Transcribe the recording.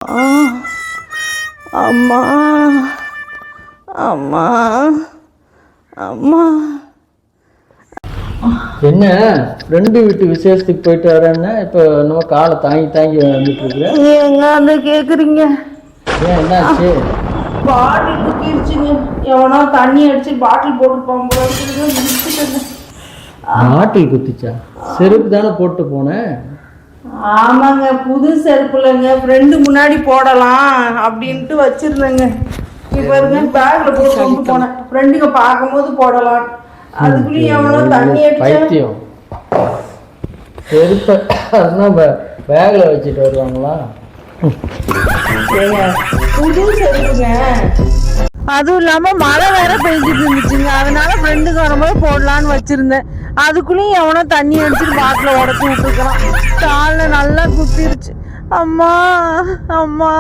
ஆ, அம்மா அம்மா அம்மா. என்ன ஃப்ரெண்டு வீட்டு விசேஷத்துக்கு போயிட்டு வரேன்னா இப்போ நம்ம காலை தாங்கி தாங்கி வந்துட்டு இருக்கிறேன். எங்க அந்த கேக்குறீங்க? ஏன் என்னாச்சு? பாட்டில் குத்திருச்சுங்க. எவனோ தண்ணி அடிச்சு பாட்டில் போட்டு போகும்போது பாட்டில் குத்திச்சா? செருப்பு தானே போட்டு போனேன். ஆமாங்க, புது செருப்புலங்க, ஃப்ரெண்டு முன்னாடி போடலாம் அப்படின்ட்டு வச்சிருந்தேங்க. இப்போ இருங்க பேக்ல போட்டு கொண்டு போனேன், ஃப்ரெண்டுங்க பார்க்கும்போது போடலாம். அதுக்குள்ளேயும் எவனோ தண்ணி அடிச்சு பைத்தியம். செருப்பை பேக்ல வச்சுட்டு வருவாங்களா? புது செருப்புங்க. அதுவும் இல்லாம மழை வேற பெஞ்சிட்டு இருந்துச்சுங்க. அதனால ஃப்ரெண்டுக்கு வரும்போது போடலான்னு வச்சிருந்தேன். அதுக்குள்ளேயும் எவனோ தண்ணி அடிச்சுட்டு பாட்டில உடச்சி விட்டுருக்கான். காலில் நல்லா குத்திருச்சு. அம்மா அம்மா.